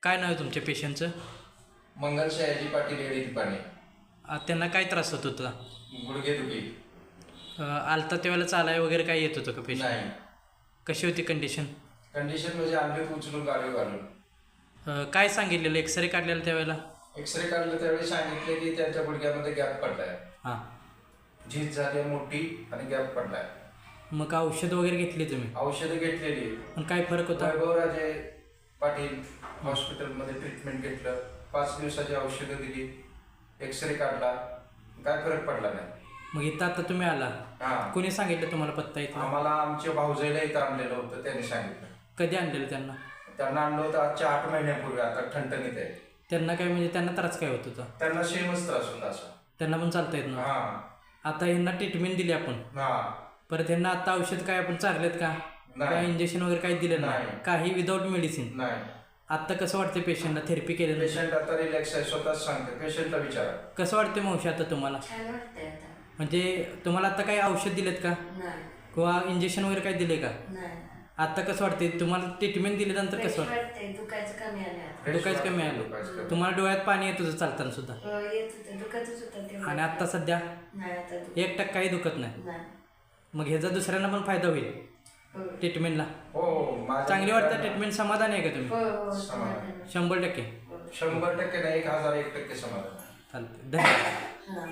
काय नाव आहे तुमच्या पेशंटचं? मंगल शयाजी पाटील येडीत पाणी. त्यांना काय त्रास होत होता? गुडघेदुखी आलता त्यावेळेला चालाय वगैरे काय येत होतं का पेशंट? नाही. कशी होती कंडिशन? कंडिशन म्हणजे आणले उचलून गाडी घालून. काय सांगितलेलं एक्सरे काढलेला त्यावेळेला? एक्सरे काढलं त्यावेळी सांगितले की त्यांच्या गुडघ्यामध्ये गॅप पडलाय. हां. झीज झाली मोठी आणि गॅप पडलाय. मग औषध वगैरे घेतली तुम्ही? औषधं घेतलेली. पण काय फरक होता? वैभवराजे पाटील हॉस्पिटलमध्ये ट्रीटमेंट घेतलं. 5 दिवसाची औषधं दिली. एक्सरे काढला. काय फरक पडला नाही. मग इथं आता तुम्ही आला, हां. कोणी सांगितलं तुम्हाला पत्ता इथं? आम्हाला आमच्या भाऊजाईला इथं आणलेलं होतं, त्यांनी सांगितलं. कधी आणलेलं त्यांना? त्यांना आणलं होतं आजच्या 8 महिन्यापूर्वी. आता ठणठणीत आहे. त्यांना काय म्हणजे त्यांना त्रास काय होत होता? त्यांना सेमच त्रास होता असा. त्यांना पण चालता येत ना? हां. आता ह्यांना ट्रीटमेंट दिली आपण, हां. परत ह्यांना आता औषध काय आपण चांगलेत का? नाही. काय इंजेक्शन वगैरे काही दिलं नाही? नाही. काही विदाऊट मेडिसिन? नाही. आता कसं वाटतं पेशंटला? थेरपी केलेलं? पेशंट आता रिलॅक्स आहे, स्वतःच सांगते. पेशंटला विचारा. कसं वाटते मावशी आता तुम्हाला? छान वाटतंय आता. म्हणजे तुम्हाला आता काही औषध दिलेत का? नाही किंवा इंजेक्शन वगैरे काही दिले का? नाही आता कसं वाटते तुम्हाला? ट्रीटमेंट दिल्यानंतर कसं वाटतं? वाटतंय. दुखायचं कमी आलं आता. दुखायचं कमी आलं? दुखायचं कमी. तुम्हाला डोळ्यात पाणी येत होतं चालताना सुद्धा? येत होतं, दुखतच होतं तेव्हा. आणि आता सध्या नाही आता 1% दुखत नाही? नाही. मग ह्याचा दुसऱ्यांना पण फायदा होईल हो ट्रीटमेंटला? हो. माझ्या चांगली वाटतं ट्रीटमेंट? समाधान आहे का तुम्ही? हो समाधान. 100%? 100% नाही, 1001% समाधान. चालते. धन्यवाद. हां.